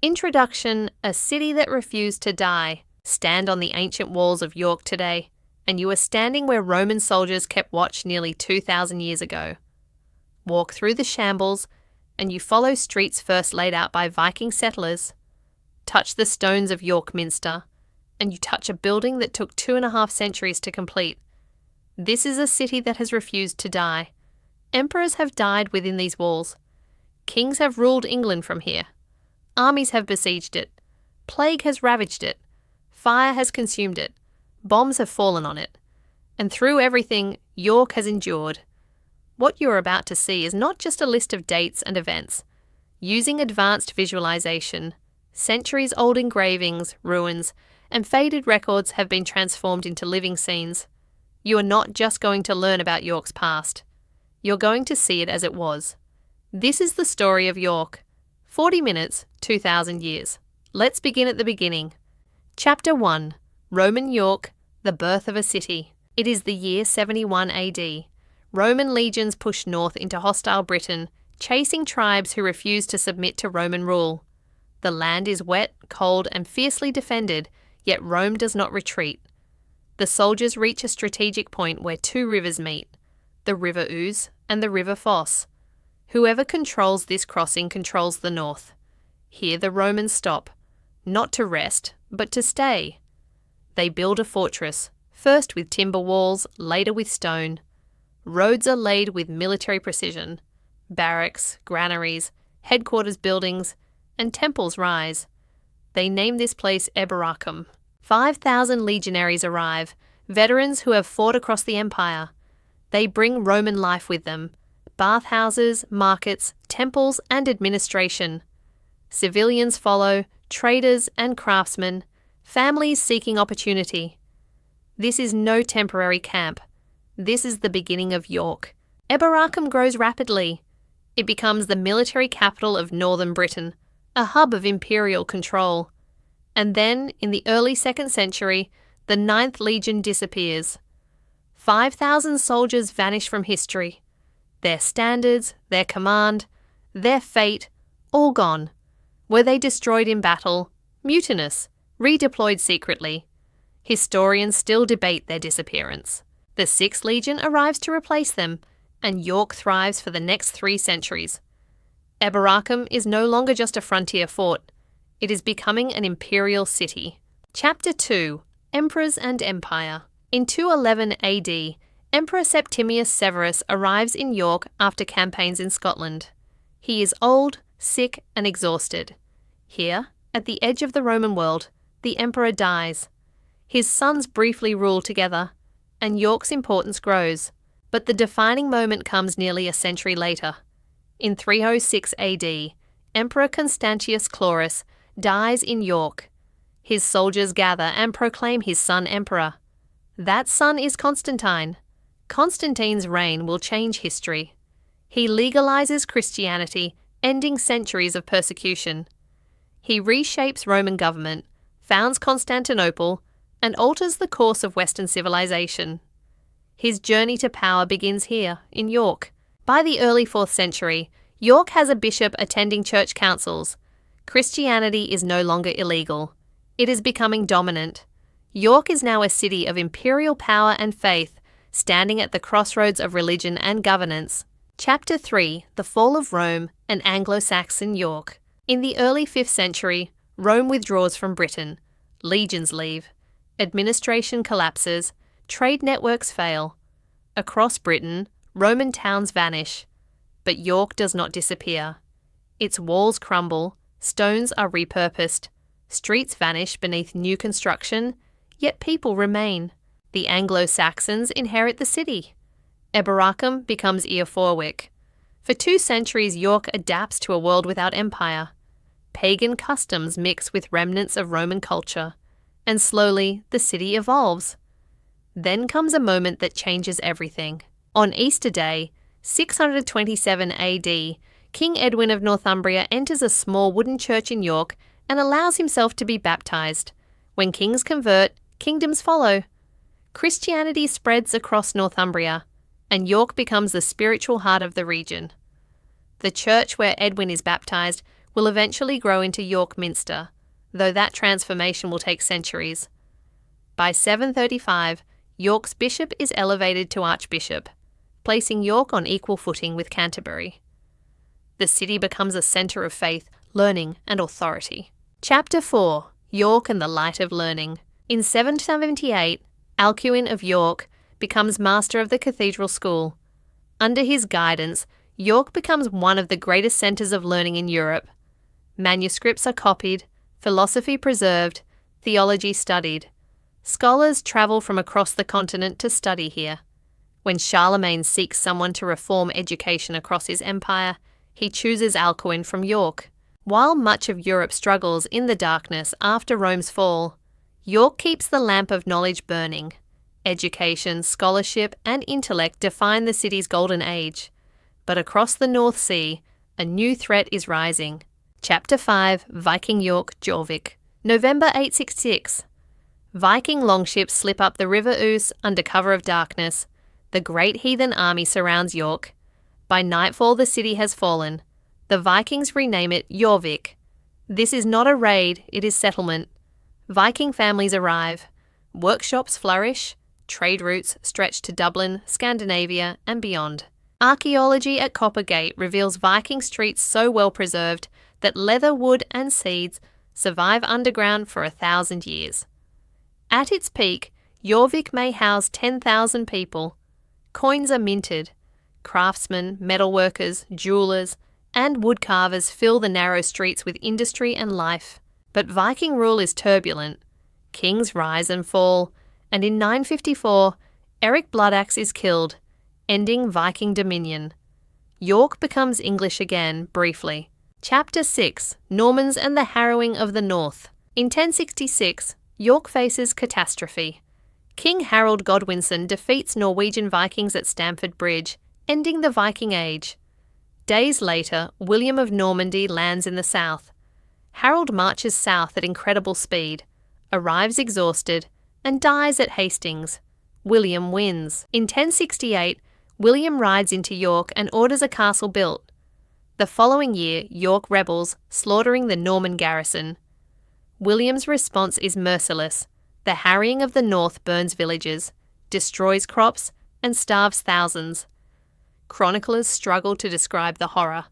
Introduction: a city that refused to die. Stand on the ancient walls of York today, and you are standing where Roman soldiers kept watch nearly 2,000 years ago. Walk through the shambles, and you follow streets first laid out by Viking settlers. Touch the stones of York Minster, and you touch a building that took 2.5 centuries to complete. This is a city that has refused to die. Emperors have died within these walls. Kings have ruled England from here. Armies have besieged it. Plague has ravaged it. Fire has consumed it. Bombs have fallen on it. And through everything, York has endured. What you are about to see is not just a list of dates and events. Using advanced visualization, centuries-old engravings, ruins, and faded records have been transformed into living scenes. You are not just going to learn about York's past. You're going to see it as it was. This is the story of York. 40 minutes, 2,000 years. Let's begin at the beginning. Chapter 1. Roman York, the birth of a city. It is the year 71 AD. Roman legions push north into hostile Britain, chasing tribes who refuse to submit to Roman rule. The land is wet, cold, and fiercely defended, yet Rome does not retreat. The soldiers reach a strategic point where 2 rivers meet, the River Ouse and the River Foss. Whoever controls this crossing controls the north. Here the Romans stop, not to rest, but to stay. They build a fortress, first with timber walls, later with stone. Roads are laid with military precision. Barracks, granaries, headquarters buildings, and temples rise. They name this place Eboracum. 5,000 legionaries arrive, veterans who have fought across the empire. They bring Roman life with them: bathhouses, markets, temples, and administration. Civilians follow, traders and craftsmen, families seeking opportunity. This is no temporary camp. This is the beginning of York. Eboracum grows rapidly. It becomes the military capital of northern Britain, a hub of imperial control. And then, in the early 2nd century, the 9th Legion disappears. 5,000 soldiers vanish from history. Their standards, their command, their fate, all gone. Were they destroyed in battle, mutinous, redeployed secretly? Historians still debate their disappearance. The 6th Legion arrives to replace them, and York thrives for the next 3 centuries. Eboracum is no longer just a frontier fort. It is becoming an imperial city. Chapter 2. Emperors and Empire. In 211 AD, Emperor Septimius Severus arrives in York after campaigns in Scotland. He is old, sick, and exhausted. Here, at the edge of the Roman world, the emperor dies. His sons briefly rule together, and York's importance grows. But the defining moment comes nearly a century later. In 306 AD, Emperor Constantius Chlorus dies in York. His soldiers gather and proclaim his son emperor. That son is Constantine. Constantine's reign will change history. He legalizes Christianity, ending centuries of persecution. He reshapes Roman government, founds Constantinople, and alters the course of Western civilization. His journey to power begins here, in York. By the early 4th century, York has a bishop attending church councils. Christianity is no longer illegal. It is becoming dominant. York is now a city of imperial power and faith, standing at the crossroads of religion and governance. Chapter 3. The Fall of Rome and Anglo-Saxon York. In the early 5th century, Rome withdraws from Britain. Legions leave. Administration collapses. Trade networks fail. Across Britain, Roman towns vanish. But York does not disappear. Its walls crumble, stones are repurposed, streets vanish beneath new construction, yet people remain. The Anglo-Saxons inherit the city. Eboracum becomes Eorforwic. For 2 centuries, York adapts to a world without empire. Pagan customs mix with remnants of Roman culture, and slowly the city evolves. Then comes a moment that changes everything. On Easter Day, 627 AD, King Edwin of Northumbria enters a small wooden church in York and allows himself to be baptized. When kings convert, kingdoms follow. Christianity spreads across Northumbria, and York becomes the spiritual heart of the region. The church where Edwin is baptized will eventually grow into York Minster, though that transformation will take centuries. By 735, York's bishop is elevated to archbishop, placing York on equal footing with Canterbury. The city becomes a centre of faith, learning and authority. Chapter 4. York and the Light of Learning. In 778, Alcuin of York becomes master of the cathedral school. Under his guidance, York becomes one of the greatest centres of learning in Europe. Manuscripts are copied, philosophy preserved, theology studied. Scholars travel from across the continent to study here. When Charlemagne seeks someone to reform education across his empire, he chooses Alcuin from York. While much of Europe struggles in the darkness after Rome's fall, York keeps the lamp of knowledge burning. Education, scholarship, and intellect define the city's golden age. But across the North Sea, a new threat is rising. Chapter 5. Viking Jórvík. November 866. Viking longships slip up the River Ouse under cover of darkness. The great heathen army surrounds York. By nightfall the city has fallen. The Vikings rename it Jórvík. This is not a raid, it is settlement. Viking families arrive. Workshops flourish. Trade routes stretch to Dublin, Scandinavia, and beyond. Archaeology at Coppergate reveals Viking streets so well preserved that leather, wood, and seeds survive underground for 1,000 years. At its peak, Jórvík may house 10,000 people. Coins are minted. Craftsmen, metalworkers, jewellers, and woodcarvers fill the narrow streets with industry and life. But Viking rule is turbulent. Kings rise and fall, and in 954, Eric Bloodaxe is killed, ending Viking dominion. York becomes English again, briefly. Chapter 6. Normans and the Harrowing of the North. In 1066, York faces catastrophe. King Harold Godwinson defeats Norwegian Vikings at Stamford Bridge, ending the Viking Age. Days later, William of Normandy lands in the south. Harold marches south at incredible speed, arrives exhausted, and dies at Hastings. William wins. In 1068, William rides into York and orders a castle built. The following year, York rebels, slaughtering the Norman garrison. William's response is merciless. The harrying of the north burns villages, destroys crops, and starves thousands. Chroniclers struggle to describe the horror.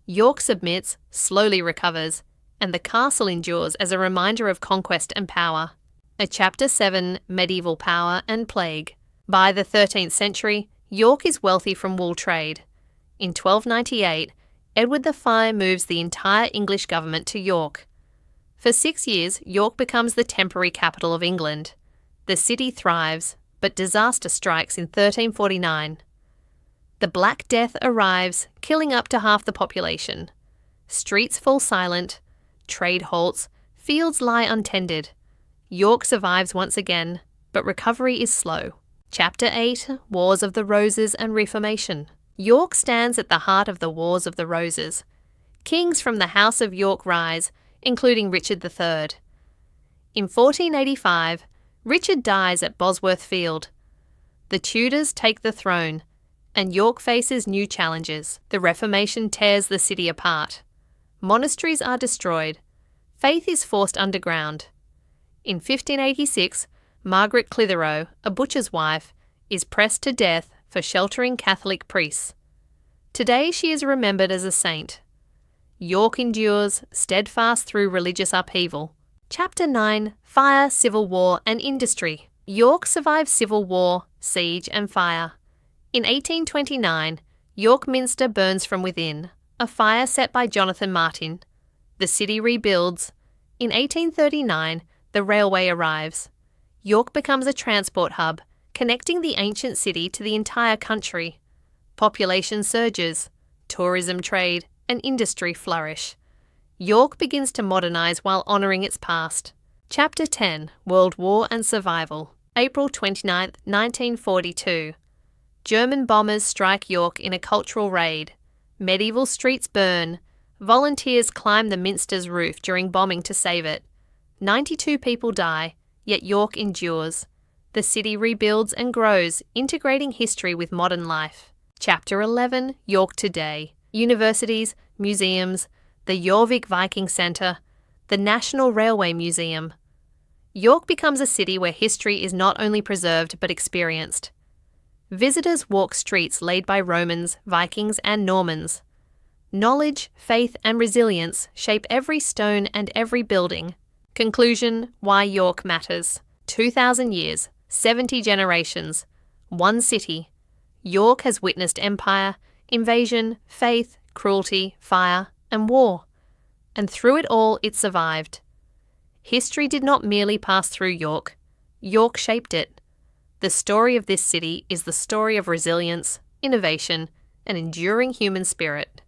York submits, slowly recovers, and the castle endures as a reminder of conquest and power. A Chapter 7. Medieval Power and Plague. By the 13th century, York is wealthy from wool trade. In 1298, Edward the Fire moves the entire English government to York. For 6 years, York becomes the temporary capital of England. The city thrives, but disaster strikes in 1349. The Black Death arrives, killing up to half the population. Streets fall silent, trade halts, fields lie untended. York survives once again, but recovery is slow. Chapter 8. Wars of the Roses and Reformation. York stands at the heart of the Wars of the Roses. Kings from the House of York rise, including Richard III. In 1485, Richard dies at Bosworth Field. The Tudors take the throne, and York faces new challenges. The Reformation tears the city apart. Monasteries are destroyed. Faith is forced underground. In 1586, Margaret Clitheroe, a butcher's wife, is pressed to death for sheltering Catholic priests. Today she is remembered as a saint. York endures, steadfast through religious upheaval. Chapter 9. Fire, Civil War and Industry. York survives civil war, siege and fire. In 1829, York Minster burns from within, a fire set by Jonathan Martin. The city rebuilds. In 1839, the railway arrives. York becomes a transport hub, connecting the ancient city to the entire country. Population surges, tourism, trade, and industry flourish. York begins to modernise while honouring its past. Chapter 10. World War and Survival. April 29, 1942. German bombers strike York in a cultural raid. Medieval streets burn. Volunteers climb the Minster's roof during bombing to save it. 92 people die, yet York endures. The city rebuilds and grows, integrating history with modern life. Chapter 11. York Today. Universities, museums, the Jórvík Viking Centre, the National Railway Museum. York becomes a city where history is not only preserved but experienced. Visitors walk streets laid by Romans, Vikings, and Normans. Knowledge, faith, and resilience shape every stone and every building. Conclusion: why York matters. 2,000 years, 70 generations, one city. York has witnessed empire, invasion, faith, cruelty, fire, and war. And through it all, it survived. History did not merely pass through York. York shaped it. The story of this city is the story of resilience, innovation, and enduring human spirit.